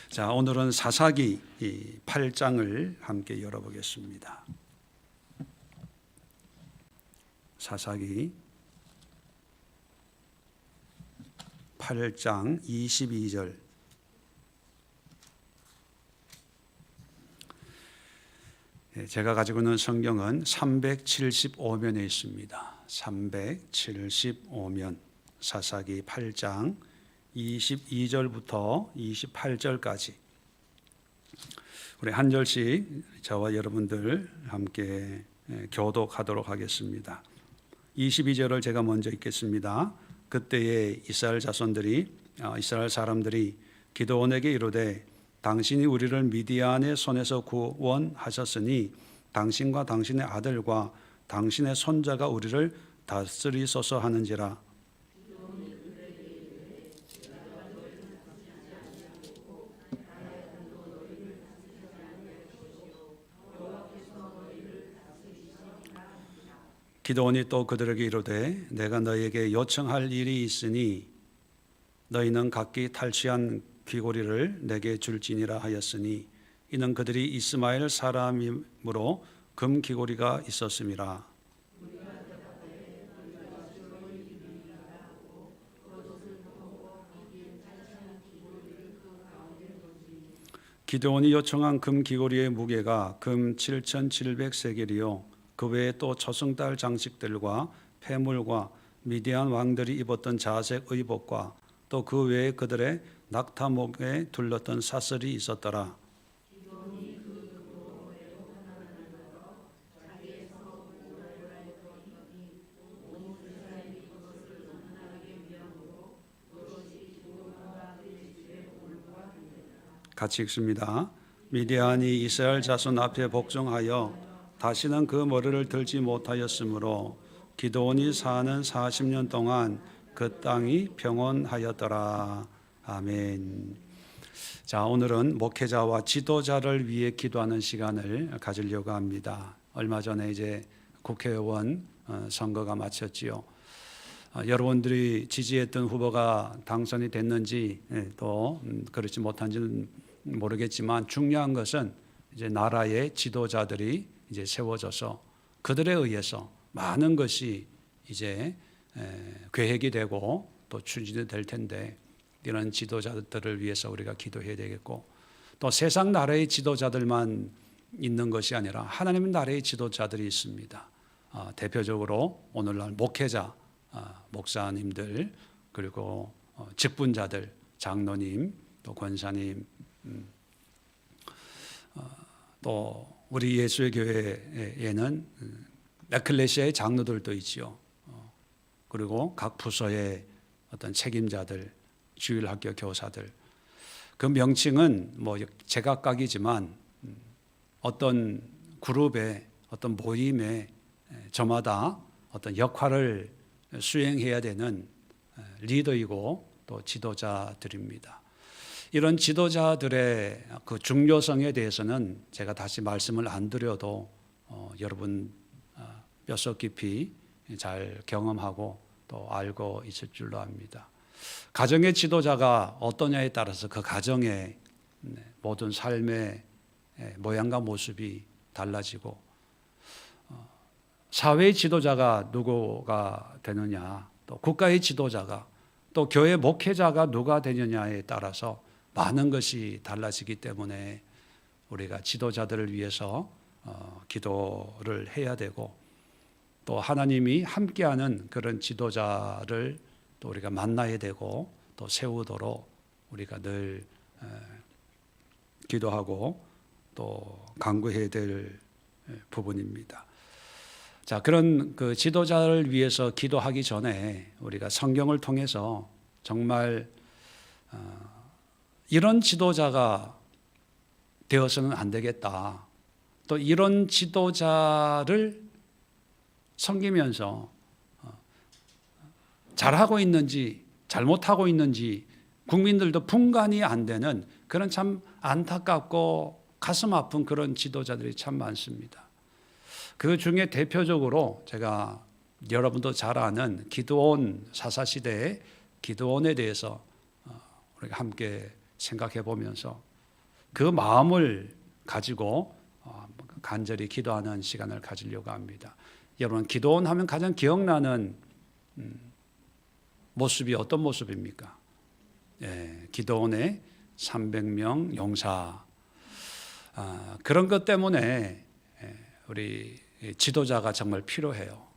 자, 오늘은 사사기 8장을 함께 열어보겠습니다. 사사기 8장 22절. 제가 가지고 있는 성경은 375면에 있습니다. 375면, 사사기 8장 22절부터 28절까지 우리 한 절씩 저와 여러분들 함께 교독하도록 하겠습니다. 22절을 제가 먼저 읽겠습니다. 그때에 이스라엘 사람들이 기드온에게 이르되 당신이 우리를 미디안의 손에서 구원하셨으니 당신과 당신의 아들과 당신의 손자가 우리를 다스리소서 하는지라. 기드온이 또 그들에게 이르되 내가 너희에게 요청할 일이 있으니 너희는 각기 탈취한 귀고리를 내게 줄지니라 하였으니 이는 그들이 이스마엘 사람이므로 금 귀고리가 있었음이라. 기드온이 요청한 금 귀고리의 무게가 금 7,700세겔이요 그 외에 또 초승달 장식들과 폐물과 미디안 왕들이 입었던 자색 의복과 또 그 외에 그들의 낙타목에 둘렀던 사슬이 있었더라. 같이 읽습니다. 미디안이 이스라엘 자손 앞에 복종하여 다시는 그 머리를 들지 못하였으므로 기드온이 사는 40년 동안 그 땅이 평온하였더라. 아멘. 자, 오늘은 목회자와 지도자를 위해 기도하는 시간을 가지려고 합니다. 얼마 전에 이제 국회의원 선거가 마쳤지요. 여러분들이 지지했던 후보가 당선이 됐는지 또 그렇지 못한지는 모르겠지만 중요한 것은 이제 나라의 지도자들이 이제 세워져서 그들에 의해서 많은 것이 이제 계획이 되고 또 추진이 될 텐데 이런 지도자들을 위해서 우리가 기도해야 되겠고 또 세상 나라의 지도자들만 있는 것이 아니라 하나님 나라의 지도자들이 있습니다. 대표적으로 오늘날 목회자, 목사님들 그리고 직분자들, 장로님, 또 권사님, 또 우리 예수의 교회에는 에클레시아의 장로들도 있지요. 그리고 각 부서의 어떤 책임자들, 주일학교 교사들. 그 명칭은 뭐 제각각이지만 어떤 그룹에 어떤 모임에 저마다 어떤 역할을 수행해야 되는 리더이고 또 지도자들입니다. 이런 지도자들의 그 중요성에 대해서는 제가 다시 말씀을 안 드려도 여러분 뼛속 깊이 잘 경험하고 또 알고 있을 줄로 압니다. 가정의 지도자가 어떠냐에 따라서 그 가정의 모든 삶의 모양과 모습이 달라지고 사회의 지도자가 누구가 되느냐 또 국가의 지도자가 또 교회 목회자가 누가 되느냐에 따라서 많은 것이 달라지기 때문에 우리가 지도자들을 위해서 기도를 해야 되고 또 하나님이 함께하는 그런 지도자를 또 우리가 만나야 되고 또 세우도록 우리가 늘 기도하고 또 간구해야 될 부분입니다. 자, 그런 그 지도자를 위해서 기도하기 전에 우리가 성경을 통해서 정말 이런 지도자가 되어서는 안 되겠다. 또 이런 지도자를 섬기면서 잘하고 있는지 잘못하고 있는지 국민들도 분간이 안 되는 그런 참 안타깝고 가슴 아픈 그런 지도자들이 참 많습니다. 그 중에 대표적으로 제가 여러분도 잘 아는 기드온 사사시대의 기드온에 대해서 우리가 함께 생각해 보면서 그 마음을 가지고 간절히 기도하는 시간을 가지려고 합니다. 여러분, 기도원 하면 가장 기억나는 모습이 어떤 모습입니까? 기도원의 300명 용사. 그런 것 때문에 우리 지도자가 정말 필요해요.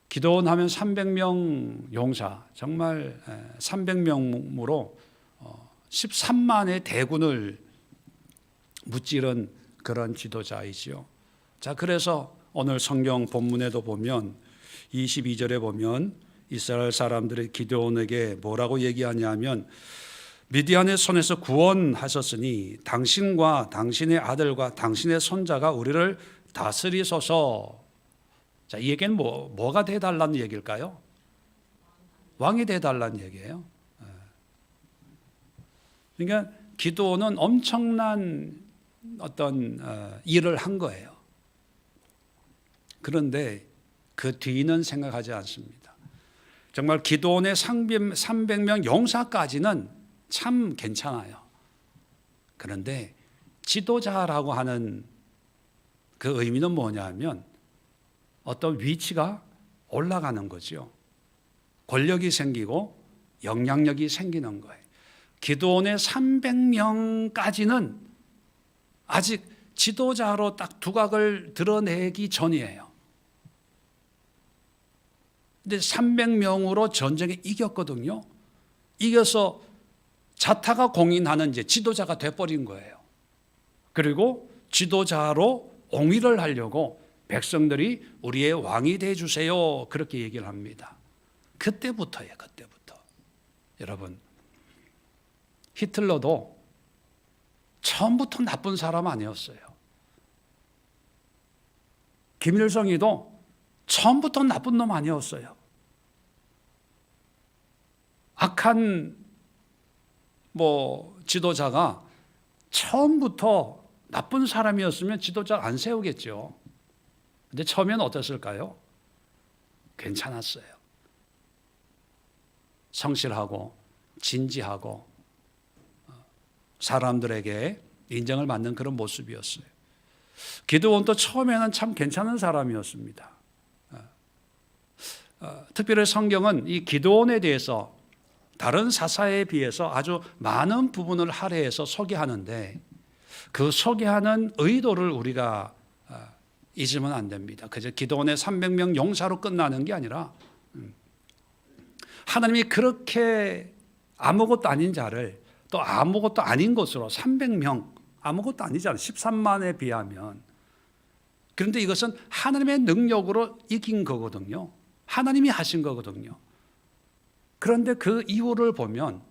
기도원 하면 300명 용사, 정말 300명으로 13만의 대군을 무찌른 그런 지도자이지요. 자, 그래서 오늘 성경 본문에도 보면 22절에 보면 이스라엘 사람들이 기드온에게 뭐라고 얘기하냐면 미디안의 손에서 구원하셨으니 당신과 당신의 아들과 당신의 손자가 우리를 다스리소서. 자, 이 얘기는 뭐가 돼달라는 얘기일까요? 왕이 돼달라는 얘기예요. 그러니까 기드온은 엄청난 어떤 일을 한 거예요. 그런데 그 뒤는 생각하지 않습니다. 정말 기드온의 300명 용사까지는 참 괜찮아요. 그런데 지도자라고 하는 그 의미는 뭐냐면 어떤 위치가 올라가는 거죠. 권력이 생기고 영향력이 생기는 거예요. 기드온의 300명까지는 아직 지도자로 딱 두각을 드러내기 전이에요. 근데 300명으로 전쟁에 이겼거든요. 이겨서 자타가 공인하는 이제 지도자가 돼버린 거예요. 그리고 지도자로 옹위를 하려고 백성들이 우리의 왕이 돼주세요, 그렇게 얘기를 합니다. 그때부터예요. 그때부터. 여러분, 히틀러도 처음부터 나쁜 사람 아니었어요. 김일성이도 처음부터 나쁜 놈 아니었어요. 악한 지도자가 처음부터 나쁜 사람이었으면 지도자를 안 세우겠죠. 근데 처음에는 어땠을까요? 괜찮았어요. 성실하고 진지하고 사람들에게 인정을 받는 그런 모습이었어요. 기드온도 처음에는 참 괜찮은 사람이었습니다. 특별히 성경은 이 기드온에 대해서 다른 사사에 비해서 아주 많은 부분을 할애해서 소개하는데 그 소개하는 의도를 우리가 잊으면 안 됩니다. 그저 기드온의 300명 용사로 끝나는 게 아니라 하나님이 그렇게 아무것도 아닌 자를 또 아무것도 아닌 것으로 300명, 아무것도 아니잖아요. 13만에 비하면. 그런데 이것은 하나님의 능력으로 이긴 거거든요. 하나님이 하신 거거든요. 그런데 그 이유를 보면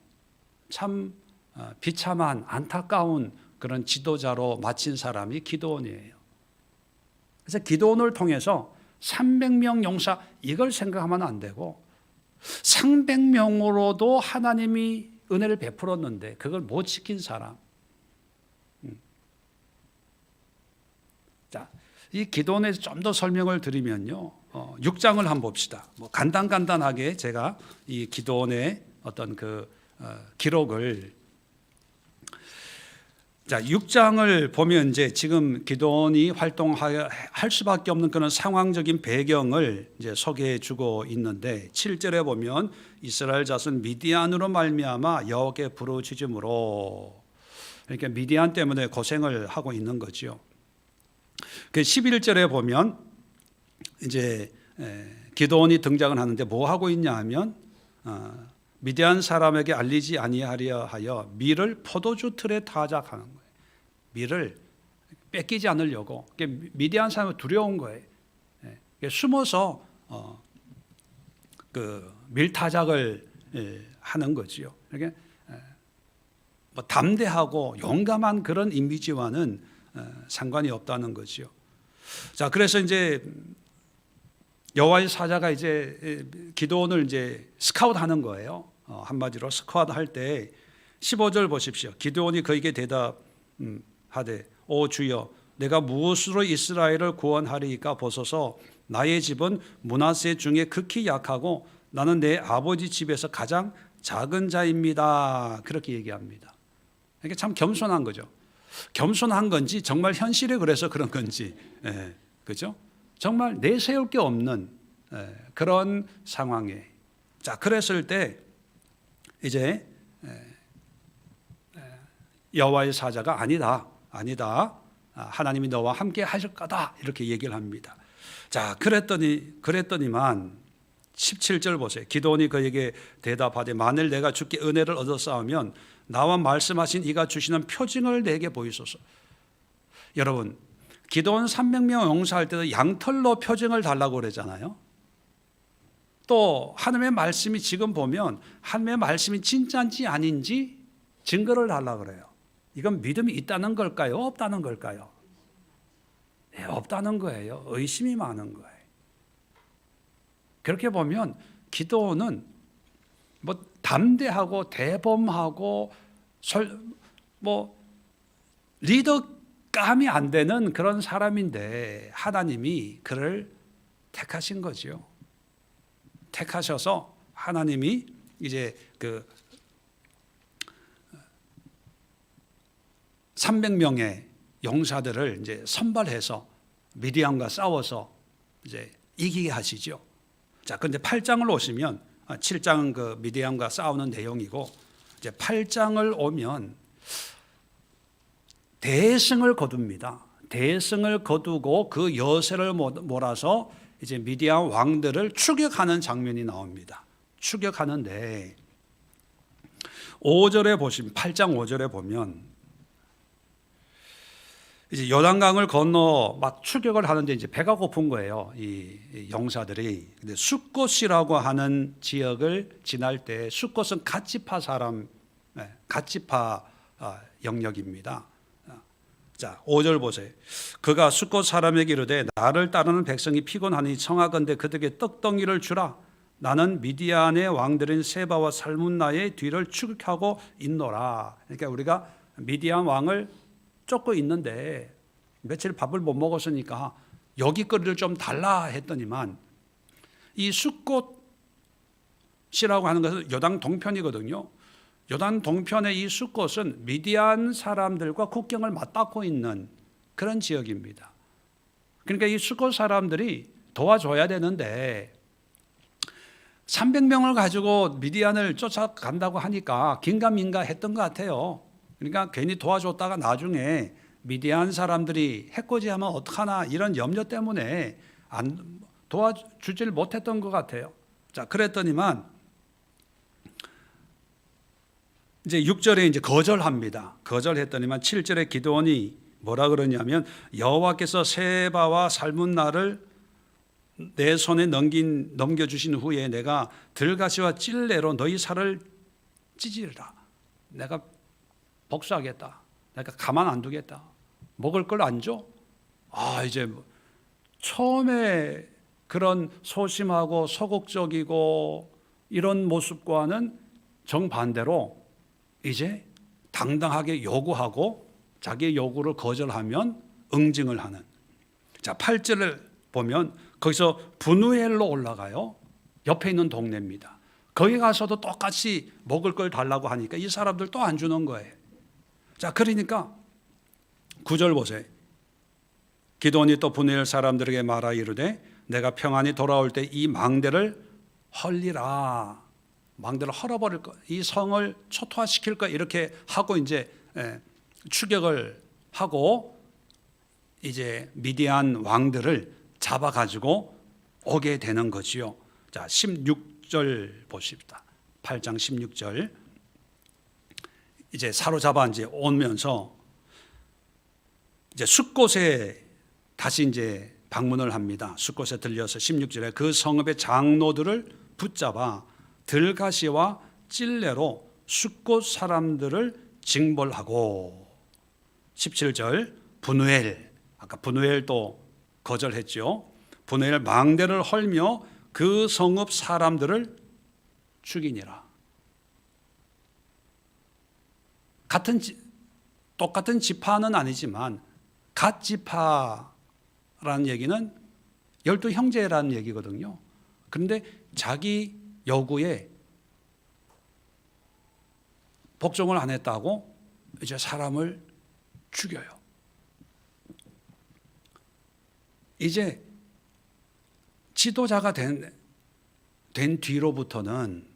참 비참한 안타까운 그런 지도자로 마친 사람이 기드온이에요. 그래서 기드온을 통해서 300명 용사 이걸 생각하면 안 되고 300명으로도 하나님이 은혜를 베풀었는데 그걸 못 지킨 사람. 자, 이 기도원에서 좀 더 설명을 드리면요, 6장을 한번 봅시다. 간단하게 제가 이 기도원의 어떤 기록을, 자, 6장을 보면 이제 지금 기도원이 활동할 수밖에 없는 그런 상황적인 배경을 이제 소개해 주고 있는데 7절에 보면 이스라엘 자손 미디안으로 말미암아 여호와께 부르짖음으로, 그러니까 미디안 때문에 고생을 하고 있는 거죠. 그 11절에 보면 이제 기드온이 등장을 하는데 뭐 하고 있냐 하면 미디안 사람에게 알리지 아니하려 하여 밀을 포도주 틀에 타작하는 거예요. 밀을 뺏기지 않으려고. 미디안 사람은 두려운 거예요. 숨어서 그 밀타작을 하는 거지요. 그러니까 담대하고 용감한 그런 이미지와는 상관이 없다는 거지요. 자, 그래서 이제 여호와의 사자가 이제 기드온을 이제 스카웃하는 거예요. 한마디로 스카웃할 때 15절 보십시오. 기드온이 그에게 대답하되 오 주여, 내가 무엇으로 이스라엘을 구원하리이까 보소서. 나의 집은 므낫세 중에 극히 약하고 나는 내 아버지 집에서 가장 작은 자입니다. 그렇게 얘기합니다. 이게 참 겸손한 거죠. 겸손한 건지 정말 현실에 그래서 그런 건지, 그죠? 정말 내세울 게 없는 그런 상황에, 자 그랬을 때 이제 여호와의 사자가 아니다. 하나님이 너와 함께 하실 거다 이렇게 얘기를 합니다. 자 그랬더니만 17절 보세요. 기드온이 그에게 대답하되 만일 내가 주께 은혜를 얻었사오면 나와 말씀하신 이가 주시는 표징을 내게 보이소서. 여러분 기드온 300명 용사할 때도 양털로 표징을 달라고 그러잖아요. 또 하나님의 말씀이 지금 보면 하나님의 말씀이 진짜인지 아닌지 증거를 달라고 그래요. 이건 믿음이 있다는 걸까요? 없다는 걸까요? 네, 없다는 거예요. 의심이 많은 거예요. 그렇게 보면 기드온은 뭐 담대하고 대범하고 리더감이 안 되는 그런 사람인데 하나님이 그를 택하신 거죠. 택하셔서 하나님이 이제 그 300명의 용사들을 이제 선발해서 미디안과 싸워서 이제 이기게 하시죠. 자, 그런데 8장을 오시면 7장은 그 미디안과 싸우는 내용이고 이제 8장을 오면 대승을 거둡니다. 대승을 거두고 그 여세를 몰아서 이제 미디안 왕들을 추격하는 장면이 나옵니다. 추격하는데 5절에 보시면 8장 5절에 보면 이제 요단강을 건너 막 추격을 하는데 이제 배가 고픈 거예요. 이 용사들이. 근데 숫곳이라고 하는 지역을 지날 때 숫곳은 갓지파 사람, 갓지파 영역입니다. 자, 5절 보세요. 그가 숫곳 사람에게 이르되 나를 따르는 백성이 피곤하니 청하건대 그들에게 떡덩이를 주라. 나는 미디안의 왕들인 세바와 살문나의 뒤를 추격하고 있노라. 그러니까 우리가 미디안 왕을 쫓고 있는데 며칠 밥을 못 먹었으니까 여기 거리를 좀 달라 했더니만 이 숫곳이라고 하는 것은 요단 동편이거든요. 요단 동편의 이 숫곳은 미디안 사람들과 국경을 맞닿고 있는 그런 지역입니다. 그러니까 이 숫곳 사람들이 도와줘야 되는데 300명을 가지고 미디안을 쫓아간다고 하니까 긴가민가 했던 것 같아요. 그러니까 괜히 도와줬다가 나중에 미디안 사람들이 해코지하면 어떡하나 이런 염려 때문에 도와주질 못했던 것 같아요. 자, 그랬더니만 이제 6절에 이제 거절합니다. 거절했더니만 7절에 기드온이 뭐라 그러냐면 여호와께서 세바와 살문나를 내 손에 넘겨주신 후에 내가 들가시와 찔레로 너희 살을 찢으리라. 내가 복수하겠다. 내가 가만 안 두겠다. 먹을 걸 안 줘? 이제 처음에 그런 소심하고 소극적이고 이런 모습과는 정반대로 이제 당당하게 요구하고 자기의 요구를 거절하면 응징을 하는. 자, 8절을 보면 거기서 분우엘로 올라가요. 옆에 있는 동네입니다. 거기 가서도 똑같이 먹을 걸 달라고 하니까 이 사람들 또 안 주는 거예요. 자, 그러니까 9절 보세요. 기드온이 또 분우엘 사람들에게 말하 이르되 내가 평안히 돌아올 때 이 망대를 헐리라. 망대를 헐어버릴 거, 이 성을 초토화시킬 거 이렇게 하고 이제 추격을 하고 이제 미디안 왕들을 잡아가지고 오게 되는 거지요. 자, 16절 보십시다. 8장 16절. 이제 사로잡아 이제 오면서 이제 숫곳에 다시 이제 방문을 합니다. 숫곳에 들려서 16절에 그 성읍의 장로들을 붙잡아 들가시와 찔레로 숫곳 사람들을 징벌하고 17절 분우엘, 아까 분우엘도 거절했죠. 분우엘 망대를 헐며 그 성읍 사람들을 죽이니라. 똑같은 지파는 아니지만 갓 지파라는 얘기는 12형제라는 얘기거든요. 그런데 자기 요구에 복종을 안 했다고 이제 사람을 죽여요. 이제 지도자가 된 뒤로부터는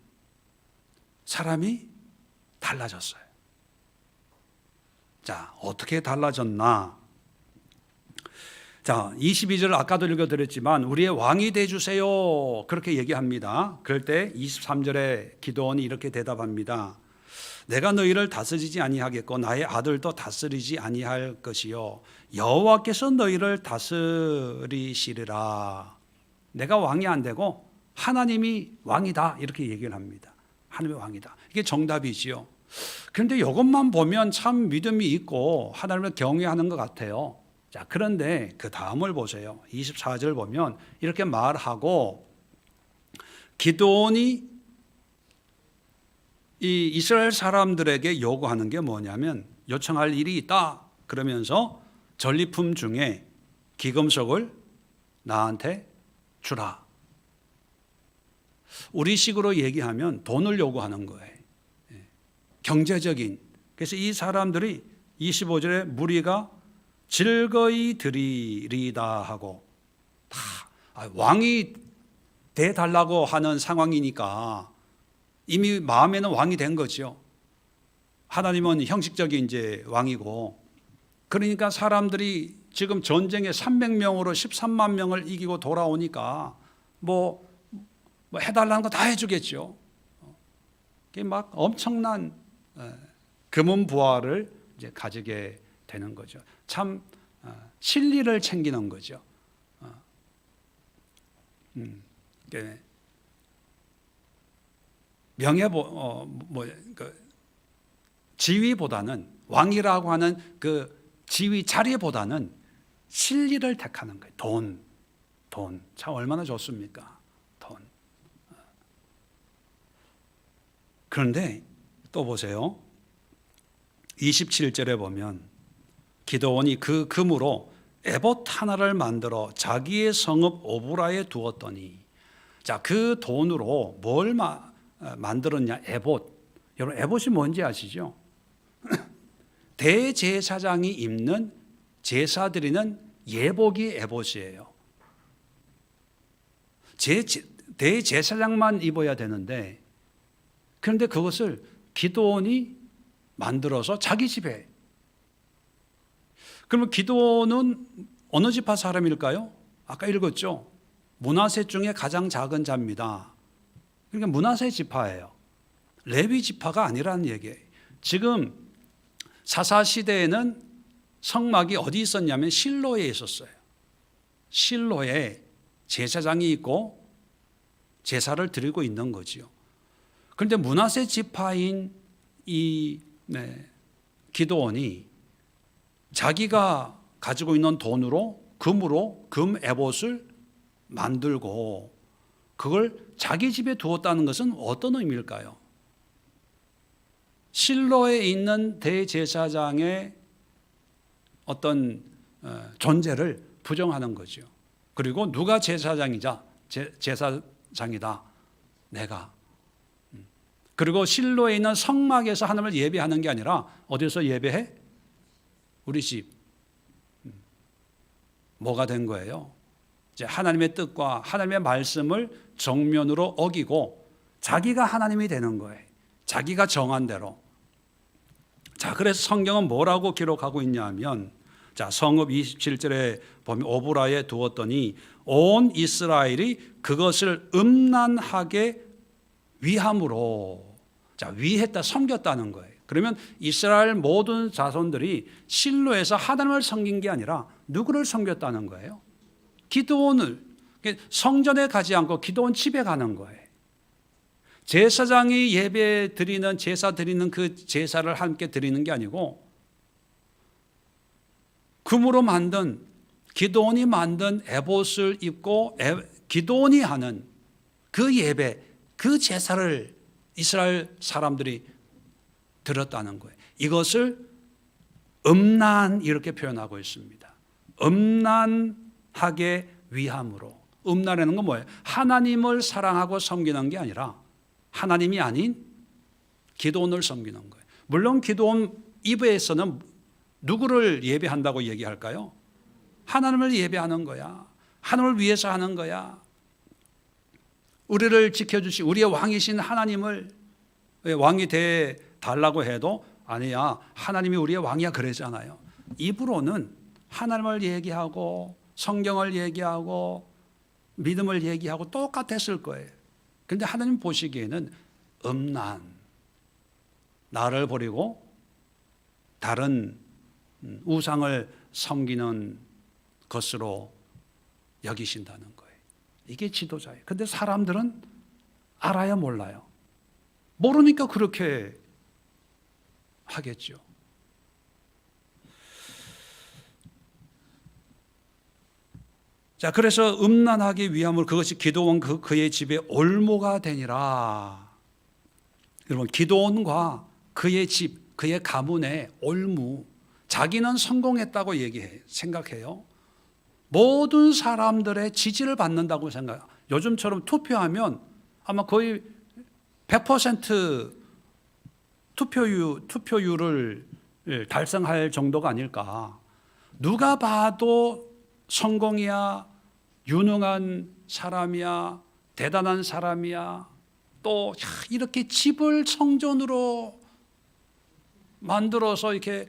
사람이 달라졌어요. 자, 어떻게 달라졌나? 자, 22절 아까도 읽어드렸지만 우리의 왕이 되어주세요. 그렇게 얘기합니다. 그럴 때 23절에 기도원이 이렇게 대답합니다. 내가 너희를 다스리지 아니하겠고 나의 아들도 다스리지 아니할 것이요 여호와께서 너희를 다스리시리라. 내가 왕이 안 되고 하나님이 왕이다 이렇게 얘기를 합니다. 하나님의 왕이다. 이게 정답이지요. 그런데 이것만 보면 참 믿음이 있고 하나님을 경외하는 것 같아요. 자, 그런데 그 다음을 보세요. 24절 보면 이렇게 말하고 기드온이 이 이스라엘 사람들에게 요구하는 게 뭐냐면 요청할 일이 있다 그러면서 전리품 중에 기금속을 나한테 주라. 우리식으로 얘기하면 돈을 요구하는 거예요. 경제적인. 그래서 이 사람들이 25절에 무리가 즐거이 드리리다 하고 다 왕이 돼달라고 하는 상황이니까 이미 마음에는 왕이 된 거죠. 하나님은 형식적인 이제 왕이고 그러니까 사람들이 지금 전쟁에 300명으로 13만 명을 이기고 돌아오니까 뭐 해달라는 거 다 해주겠죠. 그게 막 엄청난 금은 부하를 이제 가지게 되는 거죠. 참 실리를 챙기는 거죠. 지위보다는 왕이라고 하는 그 지위 자리보다는 실리를 택하는 거예요. 돈. 참 얼마나 좋습니까? 돈. 그런데 또 보세요. 27절에 보면 기드온이 그 금으로 에봇 하나를 만들어 자기의 성읍 오브라에 두었더니 자, 그 돈으로 뭘 만들었냐? 에봇. 여러분 에봇이 뭔지 아시죠? 대제사장이 입는 제사 드리는 예복이 에봇이에요. 대제사장만 입어야 되는데 그런데 그것을 기드온이 만들어서 자기 집에. 그러면 기드온은 어느 지파 사람일까요? 아까 읽었죠. 므낫세 중에 가장 작은 자입니다. 그러니까 므낫세 지파예요. 레위 지파가 아니라는 얘기예요. 지금 사사 시대에는 성막이 어디 있었냐면 실로에 있었어요. 실로에 제사장이 있고 제사를 드리고 있는 거지요. 그런데 므낫세 지파인 이 기드온이 자기가 가지고 있는 돈으로 금으로 금 에봇을 만들고 그걸 자기 집에 두었다는 것은 어떤 의미일까요? 실로에 있는 대제사장의 어떤 존재를 부정하는 거죠. 그리고 누가 제사장이다? 내가. 그리고 실로에 있는 성막에서 하나님을 예배하는 게 아니라 어디서 예배해? 우리 집. 뭐가 된 거예요? 이제 하나님의 뜻과 하나님의 말씀을 정면으로 어기고 자기가 하나님이 되는 거예요. 자기가 정한 대로. 자, 그래서 성경은 뭐라고 기록하고 있냐 하면 자, 성읍 27절에 보면 오브라에 두었더니 온 이스라엘이 그것을 음란하게 위함으로 자, 위했다, 섬겼다는 거예요. 그러면 이스라엘 모든 자손들이 실로에서 하나님을 섬긴 게 아니라 누구를 섬겼다는 거예요? 기드온을. 성전에 가지 않고 기드온 집에 가는 거예요. 제사장이 예배 드리는 제사 드리는 그 제사를 함께 드리는 게 아니고 금으로 만든 기드온이 만든 에봇을 입고 기드온이 하는 그 예배, 그 제사를 이스라엘 사람들이 드렸다는 거예요. 이것을 음란 이렇게 표현하고 있습니다. 음란하게 위함으로. 음란이라는 건 뭐예요? 하나님을 사랑하고 섬기는 게 아니라 하나님이 아닌 기드온을 섬기는 거예요. 물론 기드온 입에서는 누구를 예배한다고 얘기할까요? 하나님을 예배하는 거야. 하나님을 위해서 하는 거야. 우리를 지켜주시 우리의 왕이신 하나님을 왕이 돼 달라고 해도 아니야, 하나님이 우리의 왕이야 그러잖아요. 입으로는 하나님을 얘기하고 성경을 얘기하고 믿음을 얘기하고 똑같았을 거예요. 그런데 하나님 보시기에는 음란, 나를 버리고 다른 우상을 섬기는 것으로 여기신다는 거예요. 이게 지도자예요. 그런데 사람들은 알아야 몰라요. 모르니까 그렇게 하겠죠. 자, 그래서 음란하기 위함으로 그것이 기드온 그의 집에 올무가 되니라. 여러분, 기드온과 그의 집, 그의 가문의 올무, 자기는 성공했다고 생각해요. 모든 사람들의 지지를 받는다고 생각해요. 요즘처럼 투표하면 아마 거의 100% 투표율을 달성할 정도가 아닐까. 누가 봐도 성공이야, 유능한 사람이야, 대단한 사람이야, 또 이렇게 집을 성전으로 만들어서 이렇게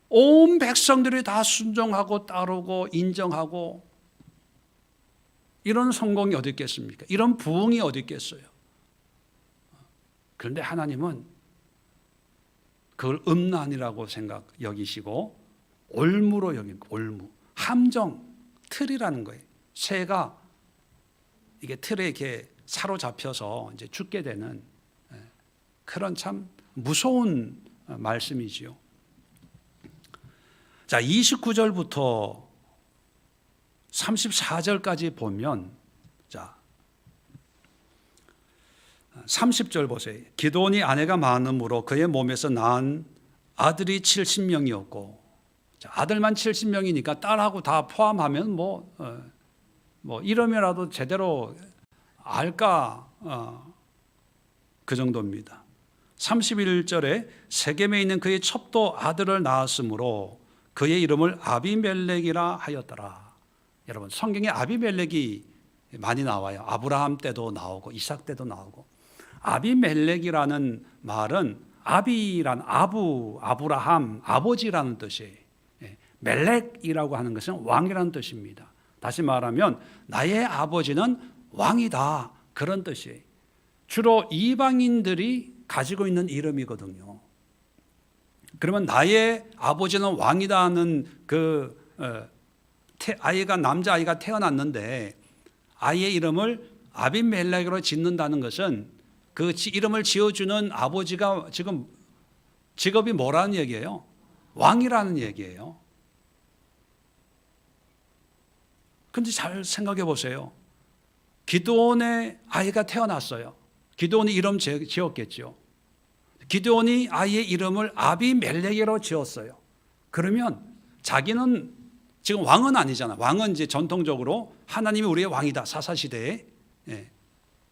온 백성들이 다 순종하고 따르고 인정하고, 이런 성공이 어디 있겠습니까? 이런 부흥이 어디 있겠어요? 그런데 하나님은 그걸 음란이라고 여기시고 올무로 여긴 거. 올무, 함정, 틀이라는 거예요. 새가 이게 틀에 이렇게 사로잡혀서 이제 죽게 되는 그런 참 무서운 말씀이지요. 자, 29절부터 34절까지 보면, 자, 30절 보세요. 기드온이 아내가 많음으로 그의 몸에서 낳은 아들이 70명이었고, 자, 아들만 70명이니까 딸하고 다 포함하면 뭐 이러면라도 제대로 알까, 그 정도입니다. 31절에 세겜에 있는 그의 첩도 아들을 낳았으므로 그의 이름을 아비멜렉이라 하였더라. 여러분, 성경에 아비멜렉이 많이 나와요. 아브라함 때도 나오고 이삭 때도 나오고. 아비멜렉이라는 말은 아비란 아브라함, 아버지라는 뜻이에요. 멜렉이라고 하는 것은 왕이라는 뜻입니다. 다시 말하면 나의 아버지는 왕이다, 그런 뜻이에요. 주로 이방인들이 가지고 있는 이름이거든요. 그러면 나의 아버지는 왕이다 하는 아이가, 남자아이가 태어났는데 아이의 이름을 아비멜렉으로 짓는다는 것은 그 이름을 지어주는 아버지가 지금 직업이 뭐라는 얘기예요? 왕이라는 얘기예요. 근데 잘 생각해 보세요. 기드온의 아이가 태어났어요. 기드온이 이름 지었겠죠. 기드온이 아이의 이름을 아비멜렉으로 지었어요. 그러면 자기는 지금 왕은 아니잖아. 왕은 이제 전통적으로 하나님이 우리의 왕이다, 사사시대에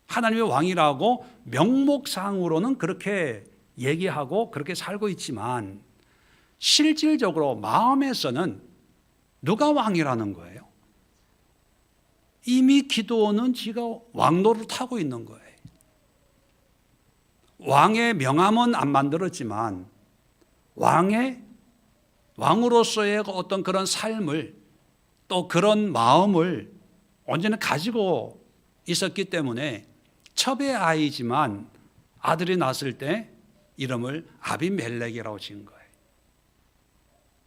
하나님의 왕이라고 명목상으로는 그렇게 얘기하고 그렇게 살고 있지만, 실질적으로 마음에서는 누가 왕이라는 거예요? 이미 기드온은 지가 왕노릇 하고 있는 거예요. 왕의 명함은 안 만들었지만 왕으로서의 어떤 그런 삶을, 또 그런 마음을 언제나 가지고 있었기 때문에 첩의 아이지만 아들이 낳았을 때 이름을 아비멜렉이라고 지은 거예요.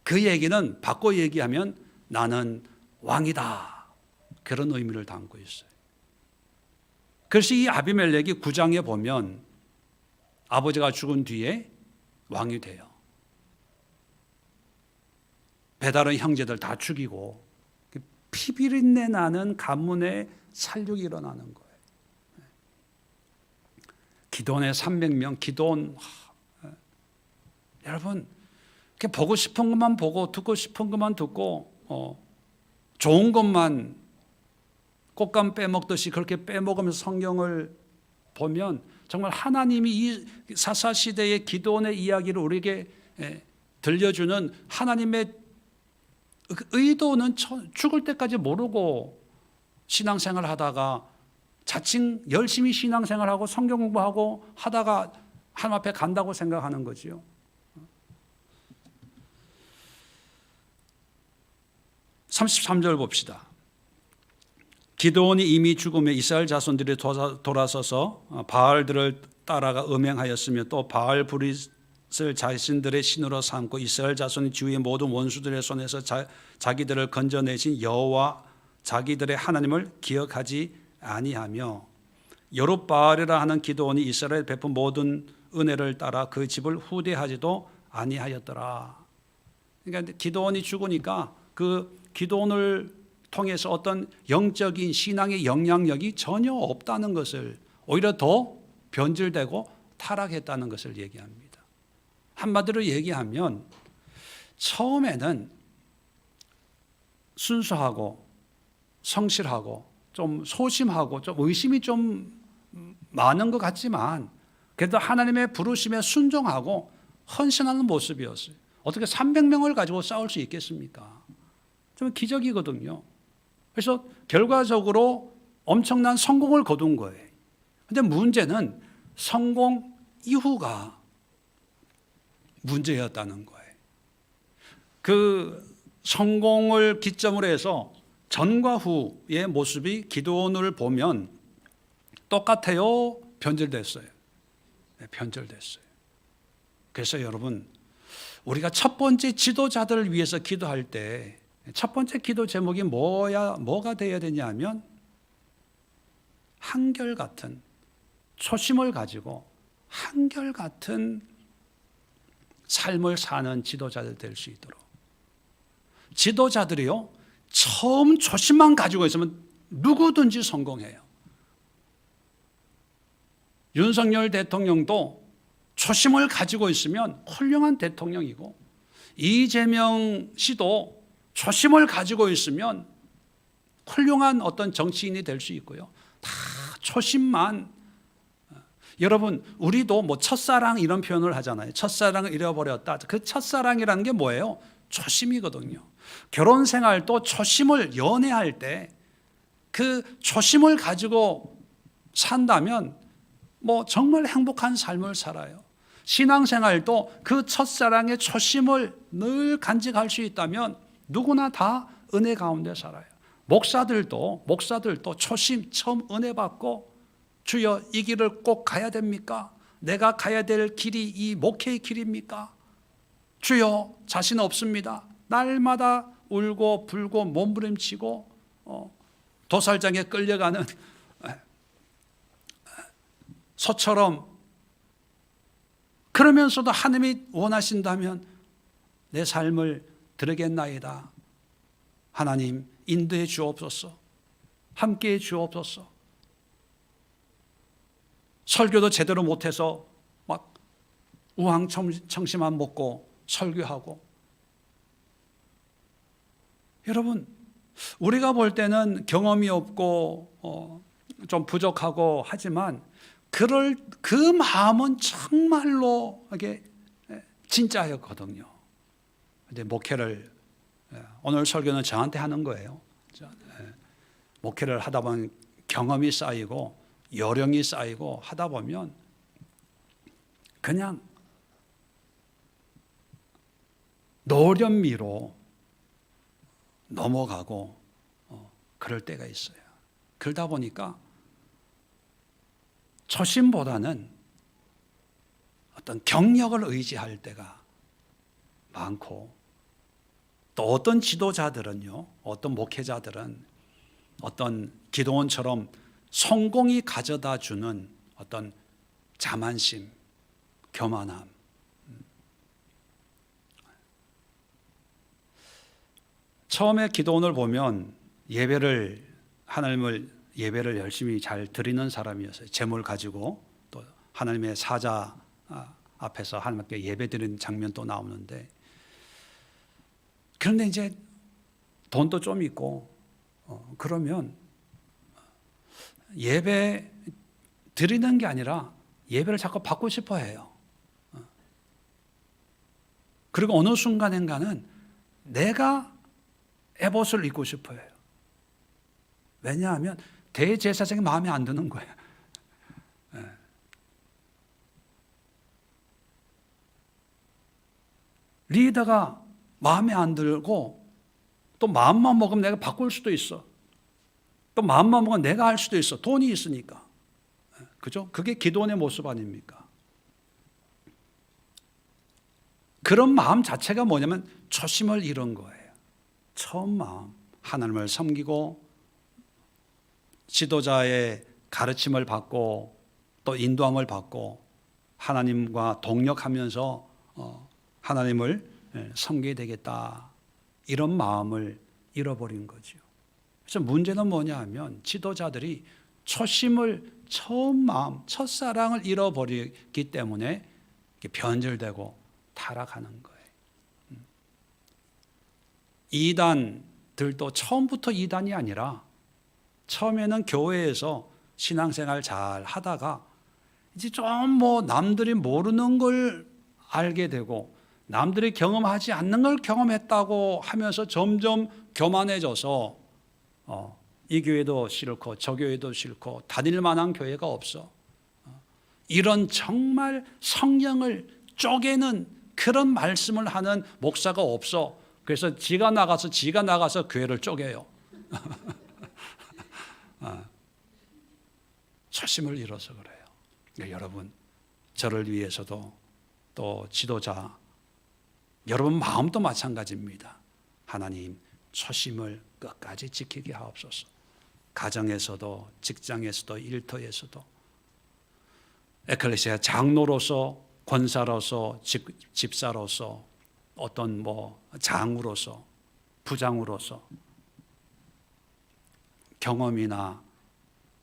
그 얘기는 바꿔 얘기하면 나는 왕이다, 그런 의미를 담고 있어요. 그래서 이 아비멜렉이 9장에 보면 아버지가 죽은 뒤에 왕이 돼요. 배다른 형제들 다 죽이고 피비린내 나는 가문의 살육이 일어나는 거예요. 기드온의 300명, 기드온, 여러분, 보고 싶은 것만 보고 듣고 싶은 것만 듣고 좋은 것만 꽃감 빼먹듯이 그렇게 빼먹으면서 성경을 보면 정말 하나님이 이 사사시대의 기도원의 이야기를 우리에게 들려주는 하나님의 의도는 죽을 때까지 모르고 신앙생활을 하다가 자칭 열심히 신앙생활하고 성경 공부하고 하다가 하나님 앞에 간다고 생각하는 거지요. 33절 봅시다. 기드온이 이미 죽으며 이스라엘 자손들이 돌아서서 바알들을 따라가 음행하였으며 또 바알 브릿을 자신들의 신으로 삼고 이스라엘 자손이 주위의 모든 원수들의 손에서 자기들을 건져내신 여호와 자기들의 하나님을 기억하지 아니하며 여룹바알이라 하는 기드온이 이스라엘 베푼 모든 은혜를 따라 그 집을 후대하지도 아니하였더라. 그러니까 기드온이 죽으니까 그 기드온을 통해서 어떤 영적인 신앙의 영향력이 전혀 없다는 것을, 오히려 더 변질되고 타락했다는 것을 얘기합니다. 한마디로 얘기하면 처음에는 순수하고 성실하고 좀 소심하고 좀 의심이 좀 많은 것 같지만 그래도 하나님의 부르심에 순종하고 헌신하는 모습이었어요. 어떻게 300명을 가지고 싸울 수 있겠습니까? 좀 기적이거든요. 그래서 결과적으로 엄청난 성공을 거둔 거예요. 그런데 문제는 성공 이후가 문제였다는 거예요. 그 성공을 기점으로 해서 전과 후의 모습이 기드온을 보면 똑같아요? 변질됐어요? 네, 변질됐어요. 그래서 여러분, 우리가 첫 번째 지도자들을 위해서 기도할 때 첫 번째 기도 제목이 뭐가 되어야 되냐면 한결같은 초심을 가지고 한결같은 삶을 사는 지도자들 될 수 있도록. 지도자들이요, 처음 초심만 가지고 있으면 누구든지 성공해요. 윤석열 대통령도 초심을 가지고 있으면 훌륭한 대통령이고, 이재명 씨도 초심을 가지고 있으면 훌륭한 어떤 정치인이 될 수 있고요. 다 초심만. 여러분, 우리도 뭐 첫사랑 이런 표현을 하잖아요. 첫사랑을 잃어버렸다. 그 첫사랑이라는 게 뭐예요? 초심이거든요. 결혼 생활도 초심을, 연애할 때 그 초심을 가지고 산다면 뭐 정말 행복한 삶을 살아요. 신앙생활도 그 첫사랑의 초심을 늘 간직할 수 있다면 누구나 다 은혜 가운데 살아요. 목사들도 초심, 처음 은혜 받고 주여 이 길을 꼭 가야 됩니까? 내가 가야 될 길이 이 목회의 길입니까? 주여 자신 없습니다. 날마다 울고 불고 몸부림치고 도살장에 끌려가는 소처럼, 그러면서도 하나님이 원하신다면 내 삶을 드리겠나이다. 하나님 인도해 주옵소서. 함께해 주옵소서. 설교도 제대로 못해서 막 우황청심만 먹고 설교하고. 여러분, 우리가 볼 때는 경험이 없고 좀 부족하고 하지만 그 마음은 정말로 이게 진짜였거든요. 근데 목회를, 오늘 설교는 저한테 하는 거예요. 목회를 하다 보면 경험이 쌓이고 요령이 쌓이고 하다 보면 그냥 노련미로 넘어가고 그럴 때가 있어요. 그러다 보니까 초심보다는 어떤 경력을 의지할 때가 많고, 또 어떤 지도자들은요, 어떤 목회자들은 어떤 기드온처럼 성공이 가져다 주는 어떤 자만심, 교만함. 처음에 기드온을 보면 하나님을 예배를 열심히 잘 드리는 사람이었어요. 재물 가지고 또 하나님의 사자 앞에서 하나님께 예배 드리는 장면도 나오는데, 그런데 이제 돈도 좀 있고 그러면 예배 드리는 게 아니라 예배를 자꾸 받고 싶어 해요. 그리고 어느 순간인가는 내가 에봇을 입고 싶어 해요. 왜냐하면 대제사장이 마음에 안 드는 거예요. 리더가 마음에 안 들고 또 마음만 먹으면 내가 바꿀 수도 있어. 또 마음만 먹으면 내가 할 수도 있어. 돈이 있으니까. 그죠? 그게 기도원의 모습 아닙니까? 그런 마음 자체가 뭐냐면 초심을 잃은 거예요. 처음 마음. 하나님을 섬기고 지도자의 가르침을 받고 또 인도함을 받고 하나님과 동력하면서 하나님을 섬기게 되겠다. 이런 마음을 잃어버린 거죠. 그래서 문제는 뭐냐 하면 지도자들이 초심을 처음 마음, 첫사랑을 잃어버리기 때문에 변절되고 타락하는 거예요. 이단들도 처음부터 이단이 아니라 처음에는 교회에서 신앙생활 잘 하다가 이제 좀 뭐 남들이 모르는 걸 알게 되고 남들이 경험하지 않는 걸 경험했다고 하면서 점점 교만해져서 이 교회도 싫고 저 교회도 싫고 다닐 만한 교회가 없어. 이런 정말 성령을 쪼개는 그런 말씀을 하는 목사가 없어. 그래서 지가 나가서 교회를 쪼개요. 초심을 잃어서 그래요. 그러니까 여러분, 저를 위해서도 또 지도자, 여러분 마음도 마찬가지입니다. 하나님, 초심을 끝까지 지키게 하옵소서. 가정에서도 직장에서도 일터에서도 에클레시아 장로로서 권사로서 집사로서 어떤 장으로서 부장으로서 경험이나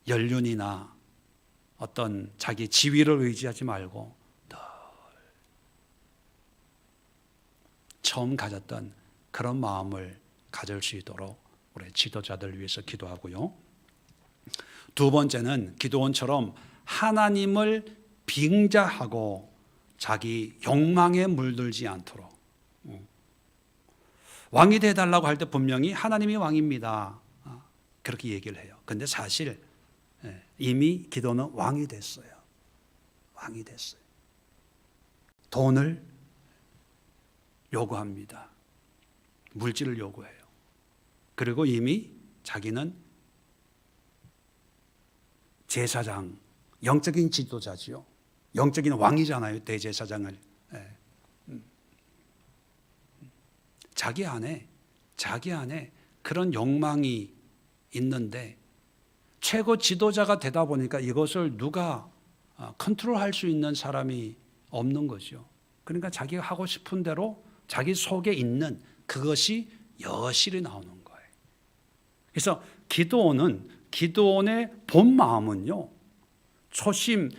연륜이나 어떤 자기 지위를 의지하지 말고 늘 처음 가졌던 그런 마음을 가질 수 있도록 우리 지도자들 위해서 기도하고요. 두 번째는 기도원처럼 하나님을 빙자하고 자기 욕망에 물들지 않도록. 왕이 되어달라고 할 때 분명히 하나님이 왕입니다. 그렇게 얘기를 해요. 그런데 사실 이미 기도는 왕이 됐어요. 왕이 됐어요. 돈을 요구합니다. 물질을 요구해요. 그리고 이미 자기는 제사장, 영적인 지도자지요. 영적인 왕이잖아요. 대제사장을. 자기 안에 그런 욕망이 있는데 최고 지도자가 되다 보니까 이것을 누가 컨트롤할 수 있는 사람이 없는 거죠. 그러니까 자기가 하고 싶은 대로 자기 속에 있는 그것이 여실히 나오는 거예요. 그래서 기도원의 본 마음은요,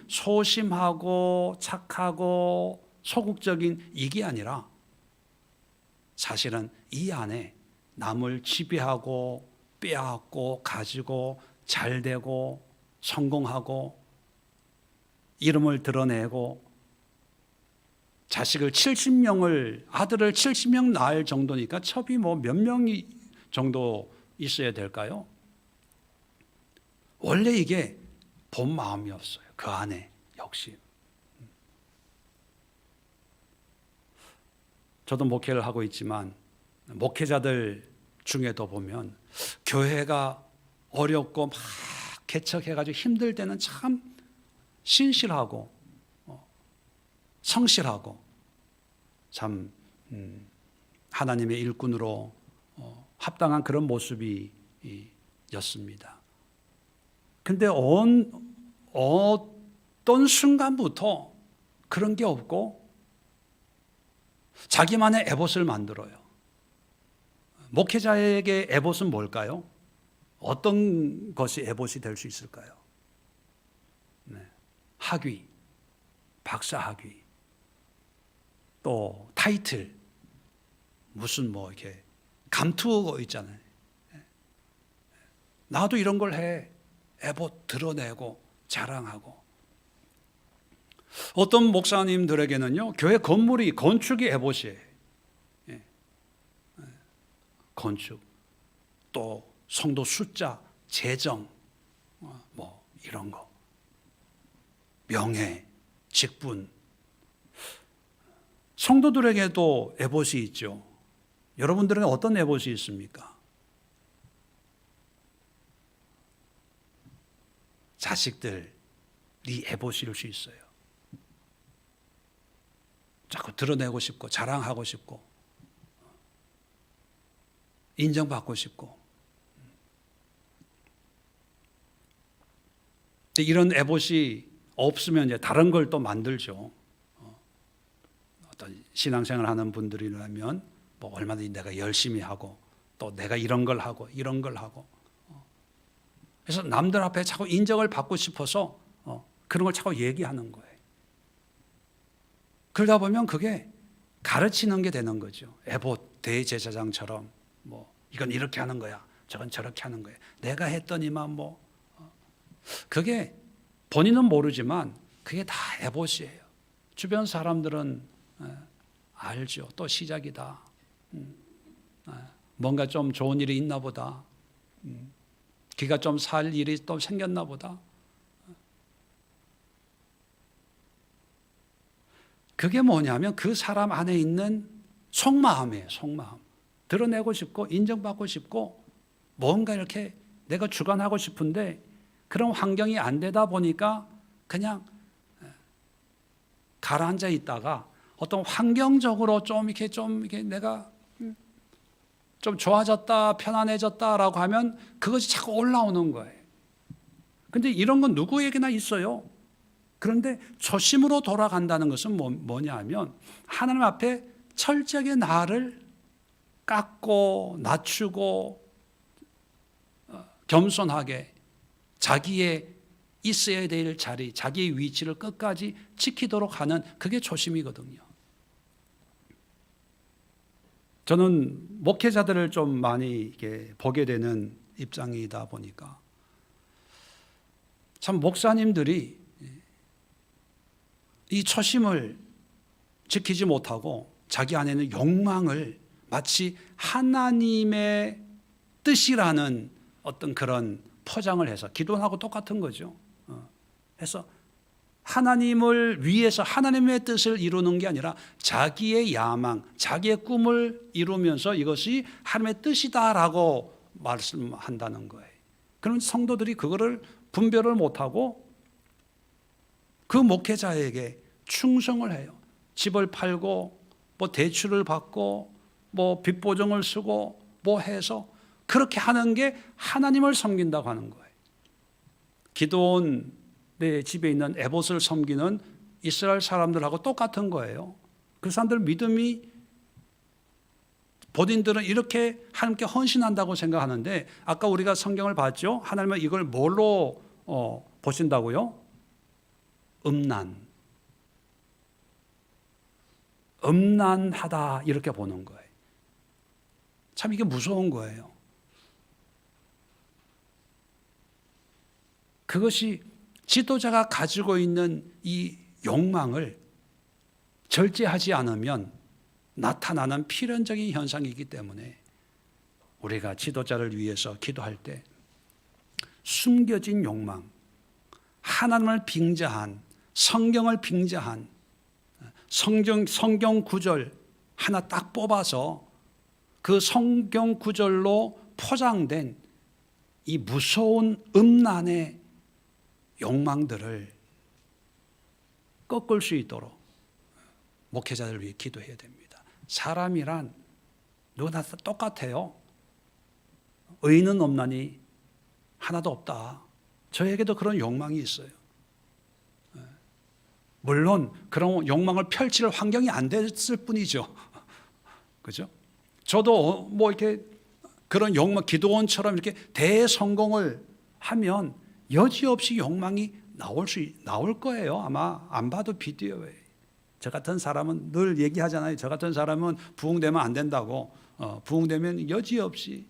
소심하고 착하고 소극적인 이게 아니라 사실은 이 안에 남을 지배하고 빼앗고 가지고 잘되고 성공하고 이름을 드러내고 아들을 70명 낳을 정도니까 첩이 몇 명이 정도 있어야 될까요? 원래 이게 본 마음이었어요. 그 안에 역시. 저도 목회를 하고 있지만 목회자들 중에도 보면 교회가 어렵고 막 개척해가지고 힘들 때는 참 신실하고 성실하고 참 하나님의 일꾼으로 합당한 그런 모습이 였습니다. 근데 어떤 순간부터 그런 게 없고 자기만의 에봇을 만들어요. 목회자에게 에봇은 뭘까요? 어떤 것이 에봇이 될 수 있을까요? 학위, 박사 학위, 또 타이틀, 무슨 이렇게 감투 있잖아요. 나도 이런 걸 해. 에봇 드러내고 자랑하고. 어떤 목사님들에게는요, 교회 건물이 건축이 에봇이에요. 예. 건축, 또 성도 숫자, 재정, 뭐 이런 거, 명예, 직분. 성도들에게도 에봇이 있죠. 여러분들에게 어떤 에봇이 있습니까? 자식들이 에봇일 수 있어요. 자꾸 드러내고 싶고 자랑하고 싶고 인정받고 싶고, 이런 에봇이 없으면 이제 다른 걸 또 만들죠. 어떤 신앙생활 하는 분들이라면 뭐 얼마든지 내가 열심히 하고 또 내가 이런 걸 하고 이런 걸 하고, 그래서 남들 앞에 자꾸 인정을 받고 싶어서 그런 걸 자꾸 얘기하는 거예요. 그러다 보면 그게 가르치는 게 되는 거죠. 에봇 대제사장처럼 뭐 이건 이렇게 하는 거야, 저건 저렇게 하는 거야. 내가 했더니만 뭐 그게 본인은 모르지만 그게 다 에봇이에요. 주변 사람들은 알죠. 또 시작이다. 뭔가 좀 좋은 일이 있나 보다. 기가 좀 살 일이 또 생겼나 보다. 그게 뭐냐면 그 사람 안에 있는 속마음이에요. 속마음. 드러내고 싶고 인정받고 싶고 뭔가 이렇게 내가 주관하고 싶은데 그런 환경이 안 되다 보니까 그냥 가라앉아 있다가 어떤 환경적으로 좀 이렇게 내가 좀 좋아졌다, 편안해졌다라고 하면 그것이 자꾸 올라오는 거예요. 근데 이런 건 누구에게나 있어요. 그런데 초심으로 돌아간다는 것은 뭐냐 하면 하나님 앞에 철저하게 나를 깎고 낮추고 겸손하게 자기의 있어야 될 자리, 자기의 위치를 끝까지 지키도록 하는, 그게 초심이거든요. 저는 목회자들을 좀 많이 이렇게 보게 되는 입장이다 보니까 참 목사님들이 이 초심을 지키지 못하고 자기 안에는 욕망을 마치 하나님의 뜻이라는 어떤 그런 포장을 해서, 기도하고 똑같은 거죠. 해서 하나님을 위해서 하나님의 뜻을 이루는 게 아니라 자기의 야망, 자기의 꿈을 이루면서 이것이 하나님의 뜻이다라고 말씀한다는 거예요. 그러면 성도들이 그거를 분별을 못하고 그 목회자에게 충성을 해요. 집을 팔고 뭐 대출을 받고 뭐 빚보증을 쓰고 뭐 해서 그렇게 하는 게 하나님을 섬긴다고 하는 거예요. 기드온 내 집에 있는 에봇을 섬기는 이스라엘 사람들하고 똑같은 거예요. 그 사람들 믿음이, 본인들은 이렇게 하나님께 헌신한다고 생각하는데, 아까 우리가 성경을 봤죠. 하나님은 이걸 뭘로 보신다고요? 음란하다 이렇게 보는 거예요. 참 이게 무서운 거예요. 그것이 지도자가 가지고 있는 이 욕망을 절제하지 않으면 나타나는 필연적인 현상이기 때문에 우리가 지도자를 위해서 기도할 때 숨겨진 욕망, 하나님을 빙자한, 성경을 빙자한 성경 구절 하나 딱 뽑아서 그 성경 구절로 포장된 이 무서운 음란의 욕망들을 꺾을 수 있도록 목회자들을 위해 기도해야 됩니다. 사람이란 누구나 다 똑같아요. 의인은 없나니 하나도 없다. 저에게도 그런 욕망이 있어요. 물론 그런 욕망을 펼칠 환경이 안 됐을 뿐이죠. 그죠? 저도 뭐 이렇게 그런 욕망, 기드온처럼 이렇게 대성공을 하면 여지없이 욕망이 나올 거예요. 아마 안 봐도 비디오에. 저 같은 사람은 늘 얘기하잖아요. 저 같은 사람은 부흥되면 안 된다고. 부흥되면 여지없이.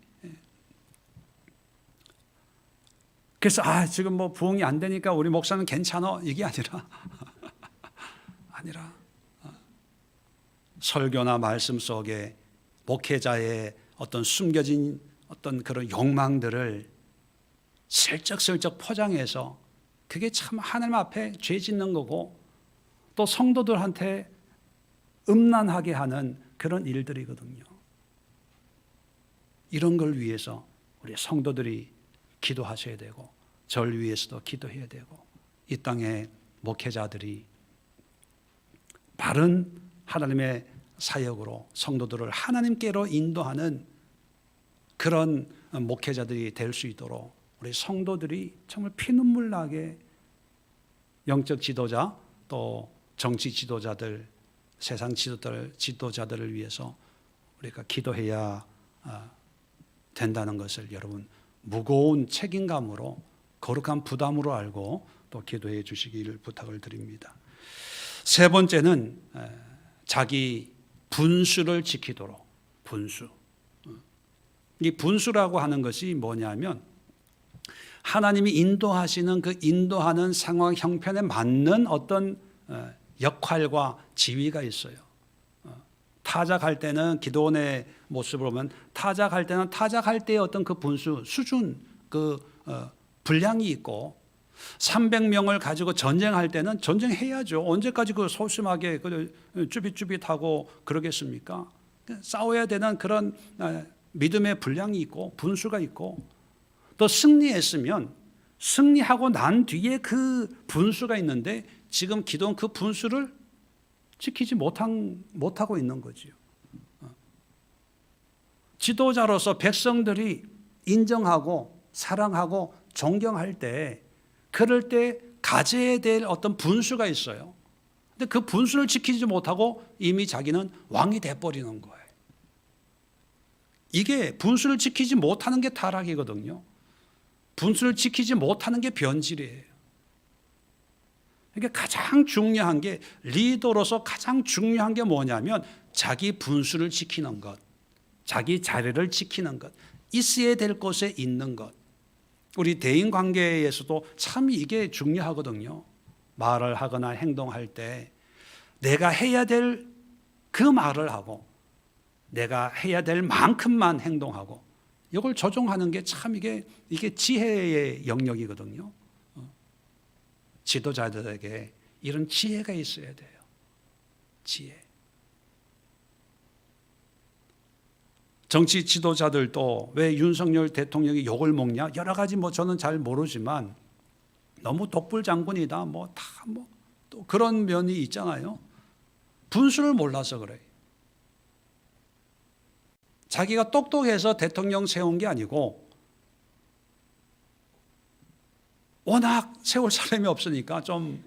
그래서 지금 뭐 부흥이 안 되니까 우리 목사는 괜찮아, 이게 아니라 아니라 설교나 말씀 속에 목회자의 어떤 숨겨진 어떤 그런 욕망들을 슬쩍슬쩍 포장해서 그게 참 하나님 앞에 죄 짓는 거고 또 성도들한테 음란하게 하는 그런 일들이거든요. 이런 걸 위해서 우리 성도들이 기도하셔야 되고 절 위해서도 기도해야 되고 이 땅의 목회자들이 바른 하나님의 사역으로 성도들을 하나님께로 인도하는 그런 목회자들이 될 수 있도록 우리 성도들이 정말 피눈물 나게 영적 지도자 또 정치 지도자들 세상 지도자들을 위해서 우리가 기도해야 된다는 것을 여러분 무거운 책임감으로 거룩한 부담으로 알고 또 기도해 주시기를 부탁을 드립니다. 세 번째는 자기 분수를 지키도록. 분수. 이 분수라고 하는 것이 뭐냐면 하나님이 인도하시는 그 인도하는 상황 형편에 맞는 어떤 역할과 지위가 있어요. 타작할 때는 기도원의 모습을 보면 타작할 때는 타작할 때의 어떤 그 분수, 수준, 그 분량이 있고 300명을 가지고 전쟁할 때는 전쟁해야죠. 언제까지 그 소심하게 쭈삣쭈삣하고 그러겠습니까? 싸워야 되는 그런 믿음의 분량이 있고 분수가 있고 또 승리했으면 승리하고 난 뒤에 그 분수가 있는데 지금 기도는 그 분수를 지키지 못하고 있는 거지요. 지도자로서 백성들이 인정하고 사랑하고 존경할 때 그럴 때 가져야 될 어떤 분수가 있어요. 근데 그 분수를 지키지 못하고 이미 자기는 왕이 돼버리는 거예요. 이게 분수를 지키지 못하는 게 타락이거든요. 분수를 지키지 못하는 게 변질이에요. 그러니까 가장 중요한 게 리더로서 가장 중요한 게 뭐냐면 자기 분수를 지키는 것, 자기 자리를 지키는 것, 있어야 될 곳에 있는 것. 우리 대인 관계에서도 참 이게 중요하거든요. 말을 하거나 행동할 때 내가 해야 될 그 말을 하고 내가 해야 될 만큼만 행동하고 이걸 조정하는 게 참 이게 지혜의 영역이거든요. 지도자들에게 이런 지혜가 있어야 돼요. 지혜. 정치 지도자들도 왜 윤석열 대통령이 욕을 먹냐? 여러 가지 저는 잘 모르지만 너무 독불장군이다. 또 그런 면이 있잖아요. 분수를 몰라서 그래요. 자기가 똑똑해서 대통령 세운 게 아니고 워낙 세울 사람이 없으니까 좀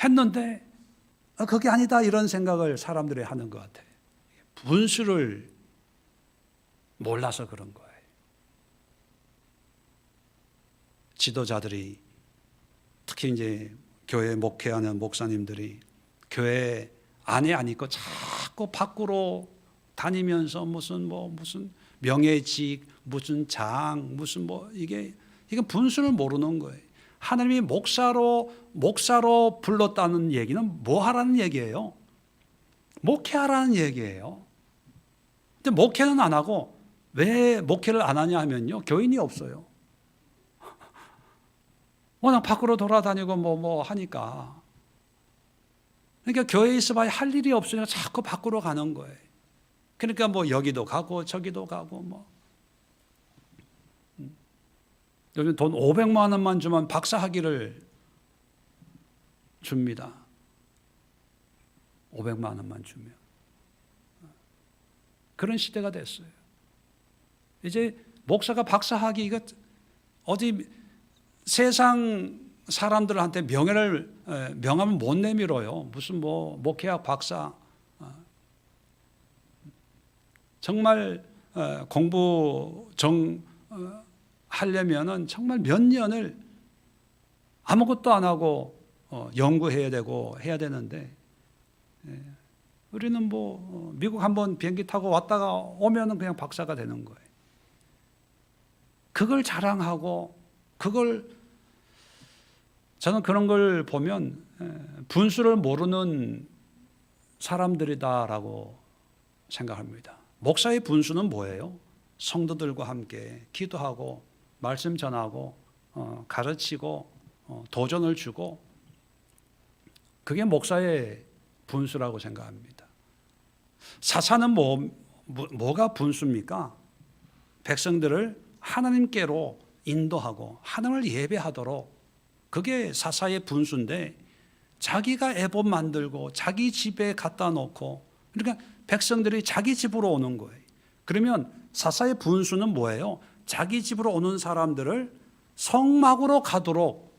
했는데 그게 아니다 이런 생각을 사람들이 하는 것 같아요. 분수를 몰라서 그런 거예요. 지도자들이 특히 이제 교회 목회하는 목사님들이 교회 안에 안 있고 자꾸 밖으로 다니면서 무슨 명예직, 무슨 장, 이게 분수를 모르는 거예요. 하나님이 목사로 불렀다는 얘기는 뭐 하라는 얘기예요? 목회하라는 얘기예요. 근데 목회는 안 하고 왜 목회를 안 하냐 하면요. 교인이 없어요. 워낙 밖으로 돌아다니고 하니까. 그러니까 교회에 있어봐야 할 일이 없으니까 자꾸 밖으로 가는 거예요. 그러니까 여기도 가고 저기도 가고 요즘 돈 500만 원만 주면 박사학위를 줍니다. 500만 원만 주면. 그런 시대가 됐어요. 이제 목사가 박사학위 어디 세상 사람들한테 명함을 못 내밀어요. 무슨 목회학 박사. 정말 공부 하려면은 정말 몇 년을 아무것도 안 하고 연구해야 되고 해야 되는데 우리는 미국 한번 비행기 타고 왔다가 오면은 그냥 박사가 되는 거예요. 그걸 자랑하고 저는 그런 걸 보면 분수를 모르는 사람들이다라고 생각합니다. 목사의 분수는 뭐예요? 성도들과 함께 기도하고 말씀 전하고 가르치고 도전을 주고, 그게 목사의 분수라고 생각합니다. 사사는 뭐가 분수입니까? 백성들을 하나님께로 인도하고 하나님을 예배하도록, 그게 사사의 분수인데, 자기가 애봇 만들고 자기 집에 갖다 놓고, 그러니까 백성들이 자기 집으로 오는 거예요. 그러면 사사의 분수는 뭐예요? 자기 집으로 오는 사람들을 성막으로 가도록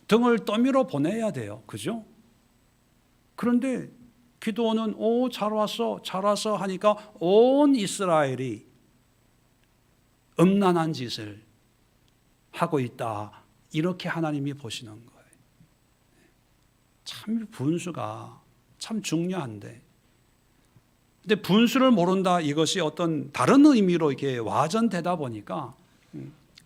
등을 떠밀어 보내야 돼요. 그죠? 그런데 기드온은 잘 왔어 하니까 온 이스라엘이 음란한 짓을 하고 있다, 이렇게 하나님이 보시는 거예요. 참 분수가 참 중요한데, 근데 분수를 모른다, 이것이 어떤 다른 의미로 이렇게 와전되다 보니까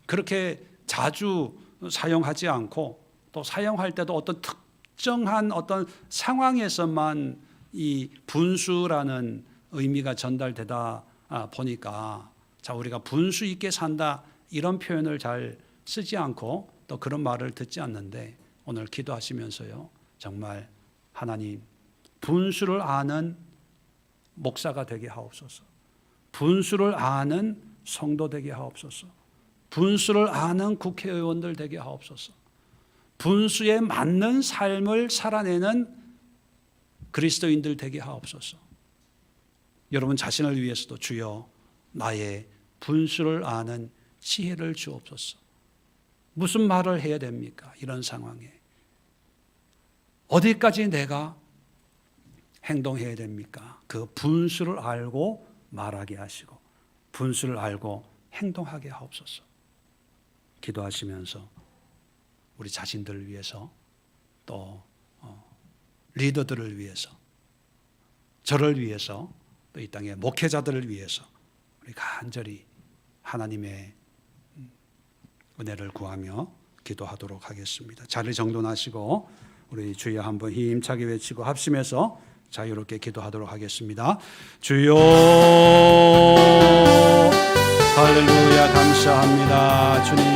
그렇게 자주 사용하지 않고, 또 사용할 때도 어떤 특정한 어떤 상황에서만 이 분수라는 의미가 전달되다 보니까, 자, 우리가 분수 있게 산다, 이런 표현을 잘 쓰지 않고 또 그런 말을 듣지 않는데, 오늘 기도하시면서요, 정말 하나님, 분수를 아는 목사가 되게 하옵소서. 분수를 아는 성도 되게 하옵소서. 분수를 아는 국회의원들 되게 하옵소서. 분수에 맞는 삶을 살아내는 그리스도인들 되게 하옵소서. 여러분 자신을 위해서도 주여 나의 분수를 아는 지혜를 주옵소서. 무슨 말을 해야 됩니까? 이런 상황에 어디까지 내가 행동해야 됩니까? 그 분수를 알고 말하게 하시고 분수를 알고 행동하게 하옵소서. 기도하시면서 우리 자신들을 위해서, 또 리더들을 위해서, 저를 위해서, 또 이 땅의 목회자들을 위해서 우리 간절히 하나님의 은혜를 구하며 기도하도록 하겠습니다. 자리 정돈하시고 우리 주여 한번 힘차게 외치고 합심해서 자유롭게 기도하도록 하겠습니다. 주여, 할렐루야, 감사합니다. 주님.